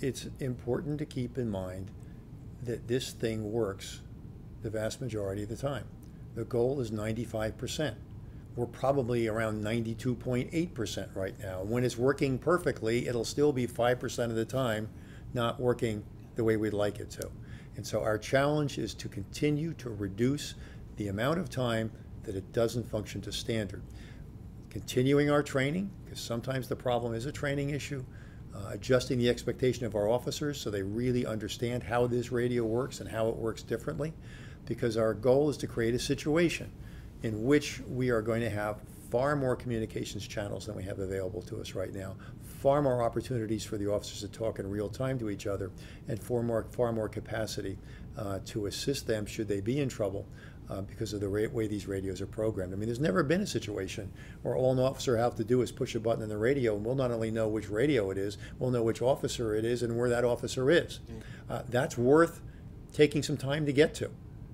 it's important to keep in mind that this thing works the vast majority of the time. The goal is 95%. We're probably around 92.8% right now. When it's working perfectly, it'll still be 5% of the time not working the way we'd like it to. And so our challenge is to continue to reduce the amount of time that it doesn't function to standard. Continuing our training, because sometimes the problem is a training issue, adjusting the expectation of our officers so they really understand how this radio works and how it works differently, because our goal is to create a situation in which we are going to have far more communications channels than we have available to us right now, far more opportunities for the officers to talk in real time to each other, and far more capacity to assist them should they be in trouble because of the way these radios are programmed. I mean, there's never been a situation where all an officer has to do is push a button in the radio, and we'll not only know which radio it is, we'll know which officer it is and where that officer is. That's worth taking some time to get to.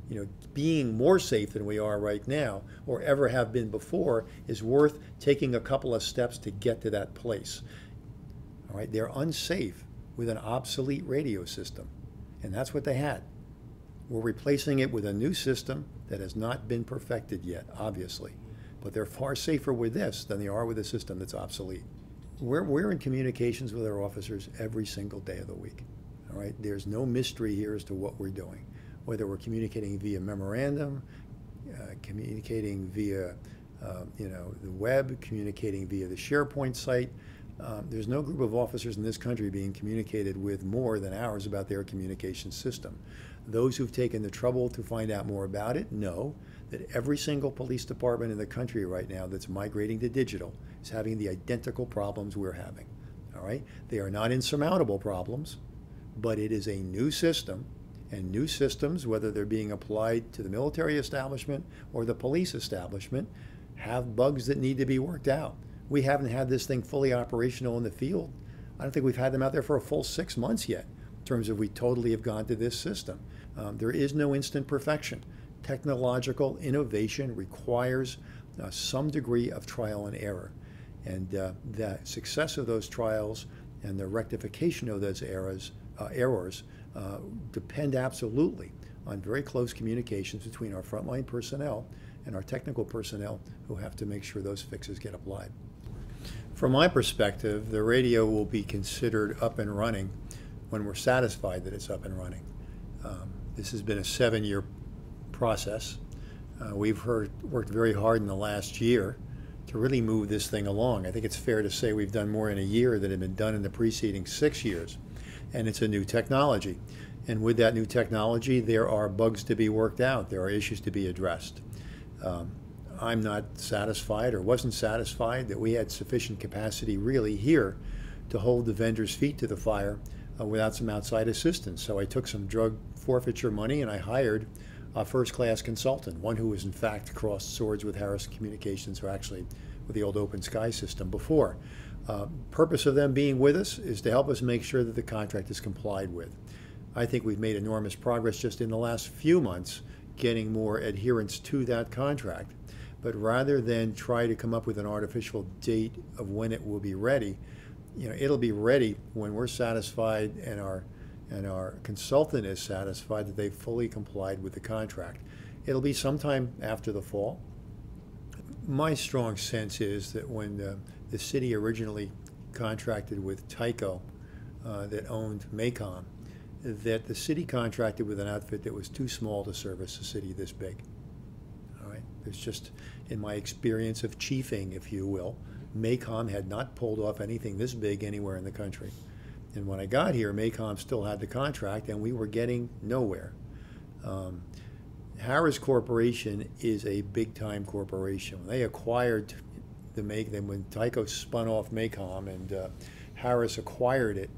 You know, being more safe than we are right now, or ever have been before, is worth taking a couple of steps to get to that place. All right, they're unsafe with an obsolete radio system, and that's what they had. We're replacing it with a new system that has not been perfected yet, obviously, but they're far safer with this than they are with a system that's obsolete. We're in communications with our officers every single day of the week. All right, there's no mystery here as to what we're doing. Whether we're communicating via memorandum, communicating via the web, communicating via the SharePoint site. There's no group of officers in this country being communicated with more than ours about their communication system. Those who've taken the trouble to find out more about it know that every single police department in the country right now that's migrating to digital is having the identical problems we're having. All right? They are not insurmountable problems, but it is a new system. And new systems, whether they're being applied to the military establishment or the police establishment, have bugs that need to be worked out. We haven't had this thing fully operational in the field. I don't think we've had them out there for a full 6 months yet, in terms of we totally have gone to this system. There is no instant perfection. Technological innovation requires some degree of trial and error. And the success of those trials and the rectification of those errors depend absolutely on very close communications between our frontline personnel and our technical personnel who have to make sure those fixes get applied. From my perspective, the radio will be considered up and running when we're satisfied that it's up and running. This has been a 7-year process. We've worked very hard in the last year to really move this thing along. I think it's fair to say we've done more in a year than had been done in the preceding 6 years. And it's a new technology. And with that new technology, there are bugs to be worked out. There are issues to be addressed. I'm not satisfied, or wasn't satisfied, that we had sufficient capacity really here to hold the vendor's feet to the fire without some outside assistance. So I took some drug forfeiture money and I hired a first-class consultant, one who was in fact crossed swords with Harris Communications, or actually with the old Open Sky system before. Purpose of them being with us is to help us make sure that the contract is complied with. I think we've made enormous progress just in the last few months getting more adherence to that contract. But rather than try to come up with an artificial date of when it will be ready, it'll be ready when we're satisfied and our consultant is satisfied that they've fully complied with the contract. It'll be sometime after the fall. My strong sense is that when the city originally contracted with Tyco that owned MACOM, that the city contracted with an outfit that was too small to service a city this big. All right, there's just, in my experience of chiefing, if you will, MACOM had not pulled off anything this big anywhere in the country. And when I got here, MACOM still had the contract, and we were getting nowhere. Harris Corporation is a big-time corporation. When they acquired when Tyco spun off MACOM and Harris acquired it,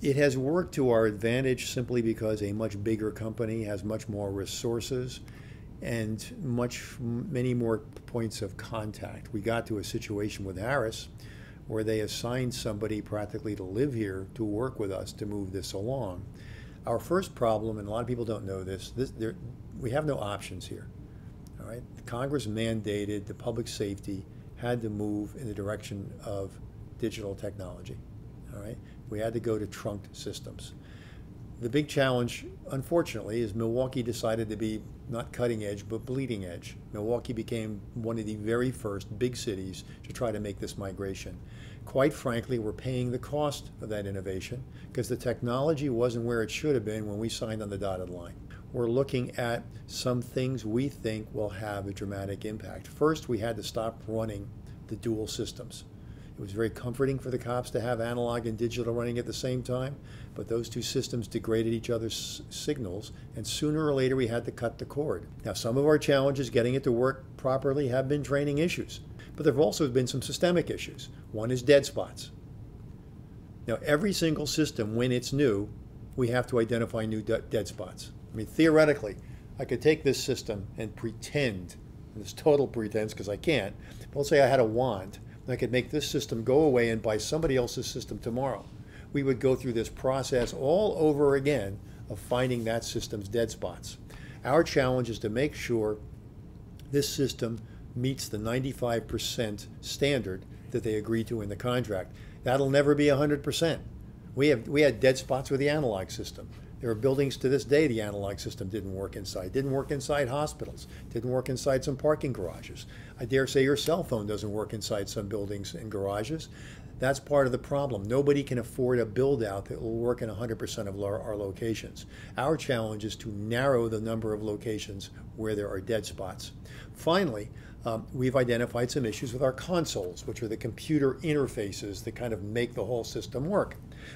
it has worked to our advantage simply because a much bigger company has much more resources and many more points of contact. We got to a situation with Harris where they assigned somebody practically to live here to work with us to move this along. Our first problem, and a lot of people don't know this, we have no options here. All right, Congress mandated the public safety had to move in the direction of digital technology. All right, We had to go to trunked systems. The big challenge, unfortunately, is Milwaukee decided to be not cutting edge, but bleeding edge. Milwaukee became one of the very first big cities to try to make this migration. Quite frankly, we're paying the cost of that innovation because the technology wasn't where it should have been when we signed on the dotted line. We're looking at some things we think will have a dramatic impact. First, we had to stop running the dual systems. It was very comforting for the cops to have analog and digital running at the same time, but those two systems degraded each other's signals, and sooner or later we had to cut the cord. Now, some of our challenges getting it to work properly have been training issues, but there have also been some systemic issues. One is dead spots. Now, every single system, when it's new, we have to identify new dead spots. I mean, theoretically, I could take this system and pretend, and it's total pretense because I can't, but let's say I had a wand, and I could make this system go away and buy somebody else's system tomorrow. We would go through this process all over again of finding that system's dead spots. Our challenge is to make sure this system meets the 95% standard that they agreed to in the contract. That'll never be 100%. We had dead spots with the analog system. There are buildings to this day the analog system didn't work inside. Didn't work inside hospitals. Didn't work inside some parking garages. I dare say your cell phone doesn't work inside some buildings and garages. That's part of the problem. Nobody can afford a build out that will work in 100% of our locations. Our challenge is to narrow the number of locations where there are dead spots. Finally, we've identified some issues with our consoles, which are the computer interfaces that kind of make the whole system work.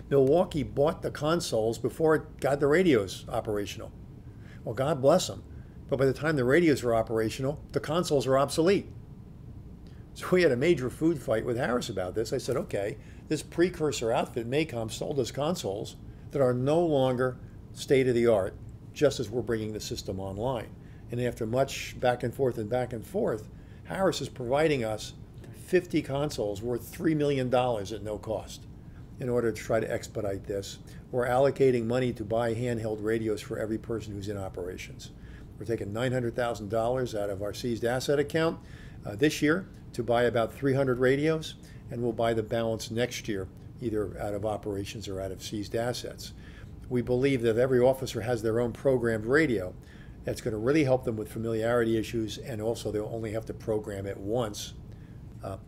Milwaukee bought the consoles before it got the radios operational. Well, God bless them. But by the time the radios were operational, the consoles were obsolete. So we had a major food fight with Harris about this. I said, okay, this precursor outfit, MACOM, sold us consoles that are no longer state of the art, just as we're bringing the system online. And after much back and forth, Harris is providing us 50 consoles worth $3 million at no cost in order to try to expedite this. We're allocating money to buy handheld radios for every person who's in operations. We're taking $900,000 out of our seized asset account this year to buy about 300 radios, and we'll buy the balance next year, either out of operations or out of seized assets. We believe that if every officer has their own programmed radio, that's going to really help them with familiarity issues, and also they'll only have to program it once.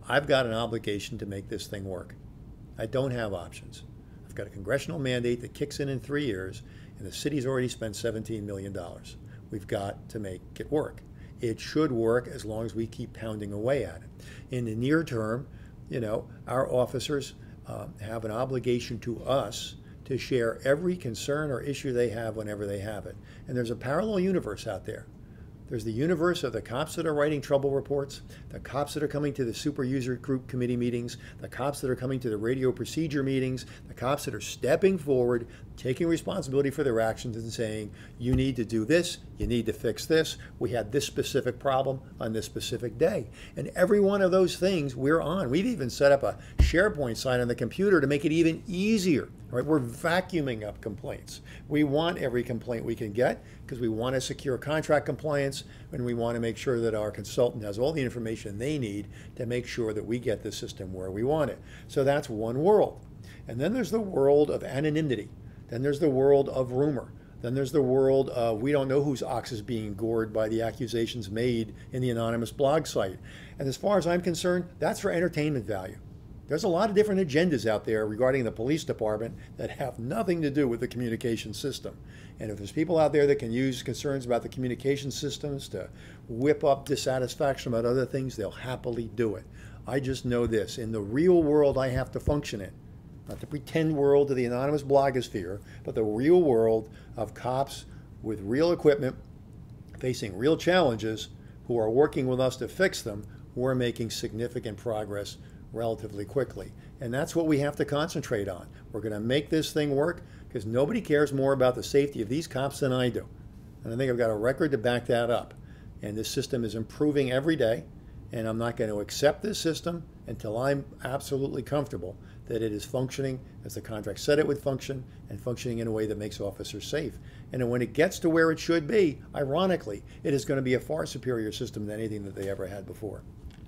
I've got an obligation to make this thing work. I don't have options. I've got a congressional mandate that kicks in 3 years, and the city's already spent $17 million. We've got to make it work. It should work as long as we keep pounding away at it. In the near term, our officers have an obligation to us to share every concern or issue they have whenever they have it. And there's a parallel universe out there. There's the universe of the cops that are writing trouble reports, the cops that are coming to the super user group committee meetings, the cops that are coming to the radio procedure meetings, the cops that are stepping forward, taking responsibility for their actions and saying, you need to do this, you need to fix this, we had this specific problem on this specific day. And every one of those things we're on. We've even set up a SharePoint site on the computer to make it even easier. Right? We're vacuuming up complaints. We want every complaint we can get because we want to secure contract compliance, and we want to make sure that our consultant has all the information they need to make sure that we get the system where we want it. So that's one world. And then there's the world of anonymity. Then there's the world of rumor. Then there's the world of we don't know whose ox is being gored by the accusations made in the anonymous blog site. And as far as I'm concerned, that's for entertainment value. There's a lot of different agendas out there regarding the police department that have nothing to do with the communication system. And if there's people out there that can use concerns about the communication systems to whip up dissatisfaction about other things, they'll happily do it. I just know this. In the real world I have to function in, not the pretend world of the anonymous blogosphere, but the real world of cops with real equipment facing real challenges who are working with us to fix them, we're making significant progress relatively quickly. And that's what we have to concentrate on. We're going to make this thing work because nobody cares more about the safety of these cops than I do. And I think I've got a record to back that up. And this system is improving every day. And I'm not going to accept this system until I'm absolutely comfortable that it is functioning as the contract said it would function and functioning in a way that makes officers safe. And when it gets to where it should be, ironically, it is going to be a far superior system than anything that they ever had before.